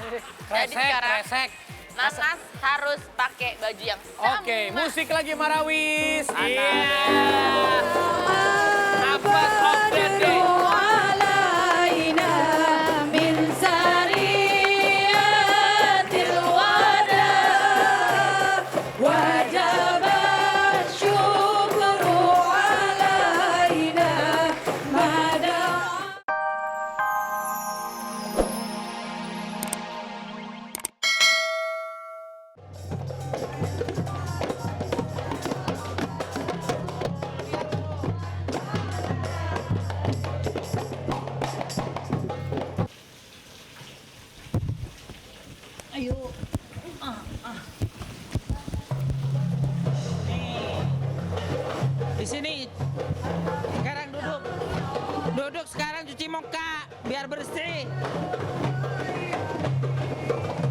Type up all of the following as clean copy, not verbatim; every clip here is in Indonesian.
Jadi sekarang kresek. Nanas harus pakai baju yang sama. Oke, musik lagi Marawis. Iya. Napas of the day. Di sini. Sekarang duduk. Duduk sekarang cuci muka biar bersih.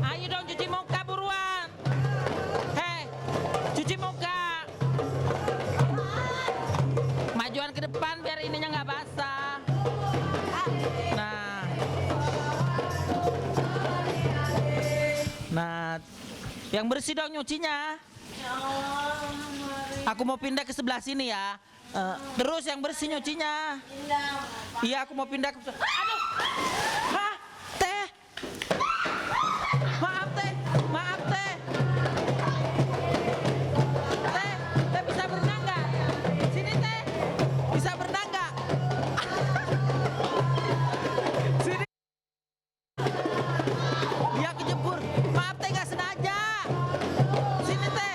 Ayo dong cuci muka buruan. Hei, cuci muka. Majuan ke depan biar ininya nggak basah. Nah. Nah, yang bersih dong nyucinya. Aku mau pindah ke sebelah sini ya. Terus yang bersih nyucinya. Iya, aku mau pindah ke... Aduh! Hah? Teh? Maaf, Teh. Maaf, Teh. Teh bisa berenang nggak? Sini, Teh. Bisa berenang nggak? Sini. Dia kejebur. Maaf, Teh, nggak sengaja. Sini, Teh.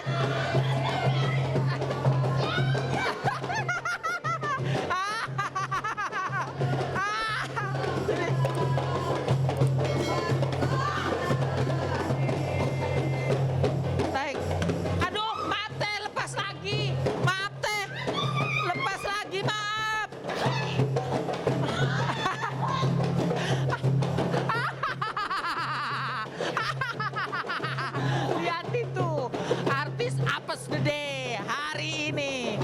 Tarik. Aduh, maaf Teh, lepas lagi. Maaf Teh. Lepas lagi, maaf. Lihat itu, artis apes gede hari ini.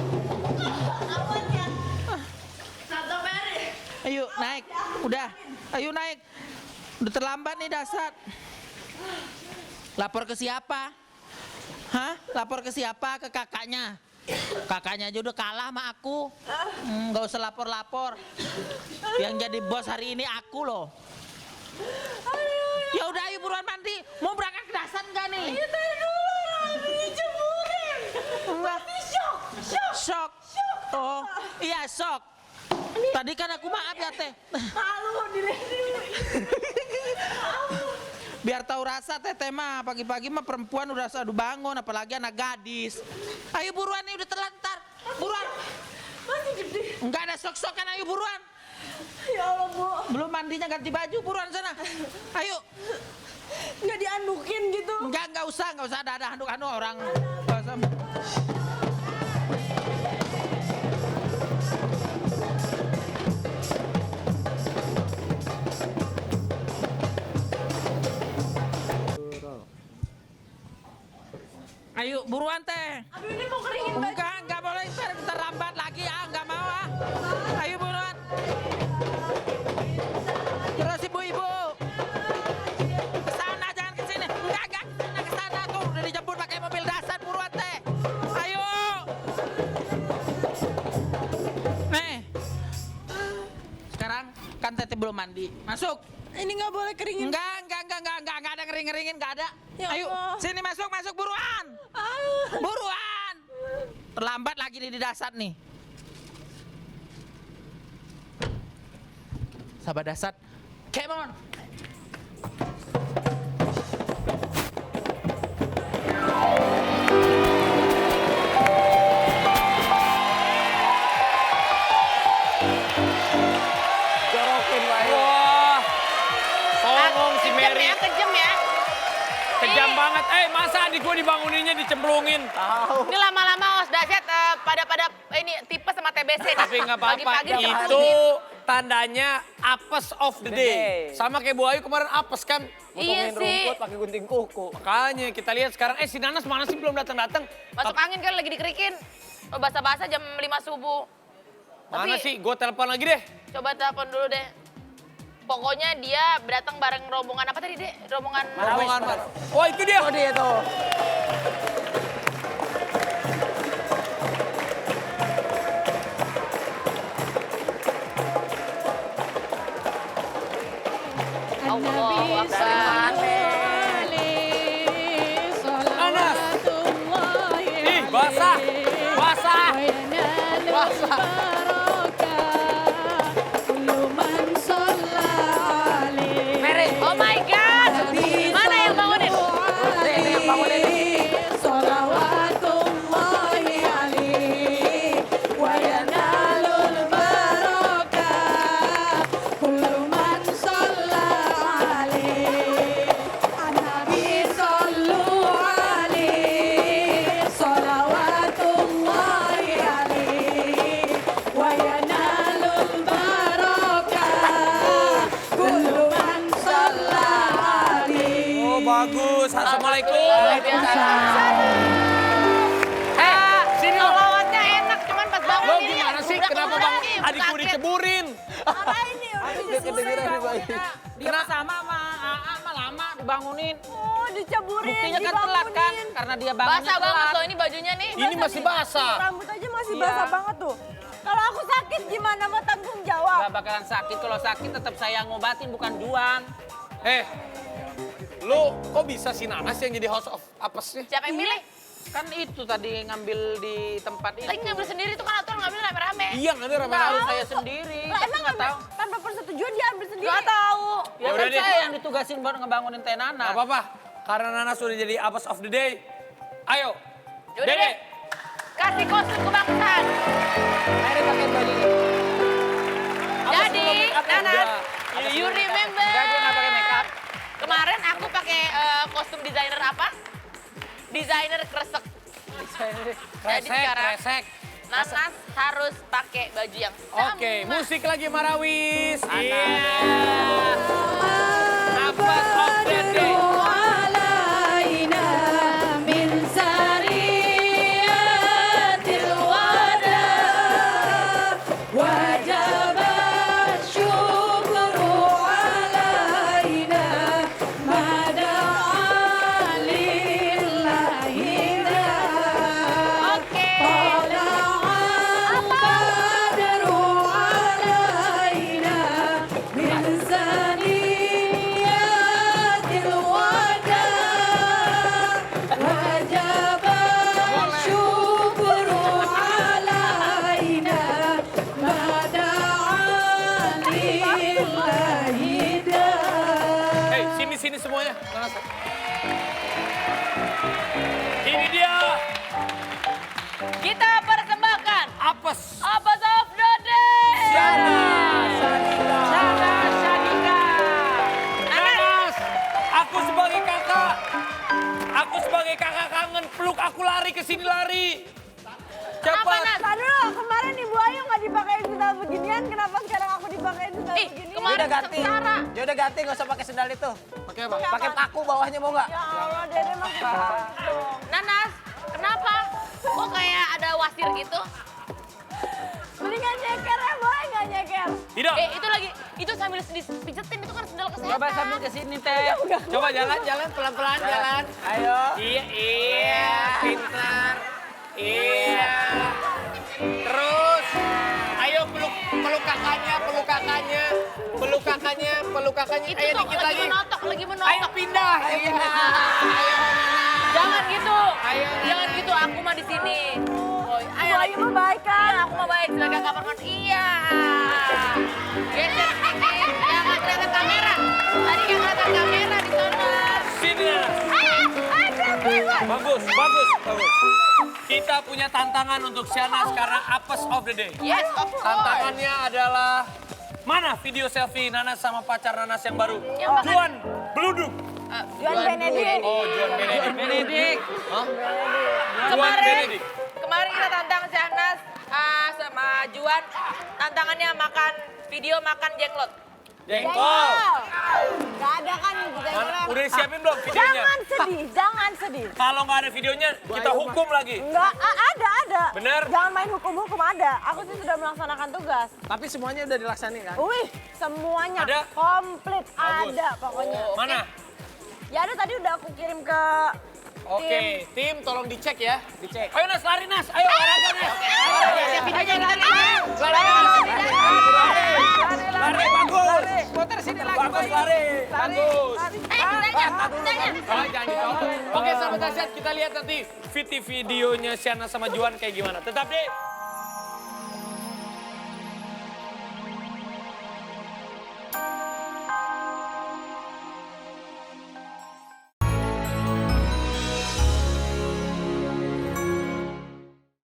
Ayo naik, udah. Ayo naik. Udah terlambat nih dasar. Lapor ke siapa? Hah? Lapor ke siapa? Ke kakaknya. Kakaknya aja udah kalah sama aku. Nggak usah lapor-lapor. Yang jadi bos hari ini aku loh. Ya udah ayo buruan mandi. Mau berangkat ke dasar nggak nih? Ayo tahan dulu, dijemurin. Tapi shock. Shock. Oh, iya shock. Tadi kan aku maaf ya Teh. Malu diri. Biar tahu rasa Teteh mah pagi-pagi mah perempuan udah sadu bangun apalagi anak gadis. Ayo buruan nih udah terlantar. Buruan. Masih gede. Enggak ada sok-sokan ayo buruan. Ya Allah, Bu. Belum mandinya ganti baju buruan sana. Ayo. Nggak diandukin gitu. Enggak usah ada handuk-handuk orang. Nggak usah. Ayo buruan Teh. Aduh, ini mau keringin baju. Enggak boleh kita lambat lagi enggak mau ah. Ayo buruan. Terus ibu-ibu. Ke sana jangan ke sini. Enggak ke sana tuh udah dijemput pakai mobil dasar buruan Teh. Ayo. Nih. Sekarang kan Teteh belum mandi. Masuk. Ini nggak boleh keringin. Enggak ada ngering-ngeringin, enggak ada. Ya Ayo, Allah. sini masuk buruan. Buruan. Terlambat lagi nih di dasar nih. Sahabat dasar, come on. Jorokin lah ya. Wah. Songong si Kejam Mary. ya, kejam ya. Kejam banget. Masa adik gue dibanguninnya dicemplungin. Ini lama-lama os dahsyat pada ini tipe sama TBC nih. Tapi nggak apa-apa. Pagi-pagi Itu dicemplungin. tandanya apes of the day. Sama kayak Bu Ayu kemarin apes kan. Iya sih. pakai gunting kuku. Makanya kita lihat sekarang, si Nanas mana sih belum datang-datang. Masuk angin kan lagi dikerikin. Oh, basah-basah jam 5 subuh. Mana Tapi- sih? Gue telepon lagi deh. Coba telepon dulu deh. Pokoknya dia datang bareng rombongan apa tadi, Dek? Rombongan Rombongan. Wah, itu dia. Oh dia tuh. Allahu Akbar. Nanas. Ih, basah. Basah. Basah. Mary. Oh my God. Mana yang bangunin? Ini yang bangunin. Oh, bagus. Assalamualaikum. Sini lo. Salawatnya enak, cuman pas bangun Lo ini gimana sih? udah Kenapa keluar bang lagi, adikku sakit. diceburin? Apa ini? Udah Kedengeran nih, Pak. Dia sama sama AA mah lama dibangunin. Oh, diceburin, Buktinya kan telat kan, karena dia bangunnya Basah banget telat. loh ini bajunya nih. Ini masih basah. Rambut aja masih Iya. basah banget tuh. Kalau aku sakit gimana mau tanggung jawab? Gak bakalan sakit, kalau sakit tetap saya ngobatin bukan Juan. Lo kok bisa si Nanas yang jadi host of apesnya? Siapa yang milih? Kan itu tadi ngambil di tempat itu. Lagi ngambil sendiri tuh kan aturan ngambil rame-rame. Iya, nggak ada Harus rame-rame. saya sendiri. Lah, Tapi emang nggak tahu. tanpa persetujuan dia ambil sendiri? Gak tahu. Ya Yaudah kan deh. saya yang ditugasin buat ngebangunin Teh Nana. Gak apa-apa, karena Nanas sudah jadi apes of the day. Ayo, Yaudah Dede. deh. Kasih kostum kebangsaan. Mary pakai baju ini. Jadi, belum make up ya? Nanas, Udah. you remember? Enggak, dia nggak pakai make up. Kemarin aku pakai kostum desainer apa? Desainer kresek. Jadi Kresek, sekarang kresek. Nanas harus pakai baju yang sama. Oke, musik lagi Marawis. Iya. Apes of the day. Oke. Hei, sini semuanya. Nanas. Ini dia, Kita persembahkan apes. Apes of the Day. Sadika. Nanas, aku sebagai kakak. Aku sebagai kakak kangen, peluk aku lari ke sini lari. Kenapa, Cepat. Nas? Tadi dulu, kemarin Ibu Ayu nggak dipakein sendal beginian, kenapa sekarang aku dipakein sendal Ih, begini? kemarin Udah ganti. sengsara. Ya udah ganti, nggak usah pakai sendal itu. Pakai apa? Pakai paku bawahnya mau nggak? Ya Allah, Dede mah dong. Nanas, kenapa? Kok kayak ada wasir gitu? Mendingan nyeker ya, boleh nggak nyeker? Tidak. Itu lagi, itu sambil dipijetin itu kan sendal kesehatan. Coba sambil ke sini Teh. Coba jalan, pelan-pelan jalan. Ayo. Iya, pintar. Iya. Terus, ayo peluk kakaknya. Itu Ayo tuh dikit lagi lagi. menotok. Ayo pindah. Iya. Jangan gitu. Ayo, Jangan gitu, aku mah di sini. Boy, Ibu Ayu mah baik kan? Iya, aku mah baik sebagai kakak perempuan. Iya. Geser sini. Jangan kelihatan kamera. Tadi yang kelihatan kamera di sana. Sini, Nanas. Bagus. Kita punya tantangan untuk Shanas karena apes of the day. Yes, of course. Tantangannya adalah mana video selfie Nanas sama pacar Nanas yang baru? Yang makan- Juan Beluduk. Juan Benedict. Oh, Juan Benedict. Benedict. Hah? Juan Kemarin, Benedict. kemarin kita tantang Syahnas sama Juan. Tantangannya video makan jenglot. Jengkol. Nggak ada kan kita Mana? Udah disiapin belum videonya? Jangan sedih. Kalau nggak ada videonya, kita hukum lagi. Nggak, ada ada. Bener. Jangan main hukum-hukum ada. Aku sih sudah melaksanakan tugas. Tapi semuanya udah dilaksanain kan? Wih, semuanya Ada? komplit Bagus. ada pokoknya. Mana? Ya ada tadi udah aku kirim ke Oke, tim tolong dicek ya. Dicek. Ayo Nas, lari Nas. Ayo olahraga Nas. Videonya kita lihat. Lari, bagus. Putar sini lagi. Bagus lari. Bagus. Ditanya. Oh, jangan ditolong. Oke, sahabat dahsyat, kita lihat nanti videonya Siana sama Juan kayak gimana. Tetap di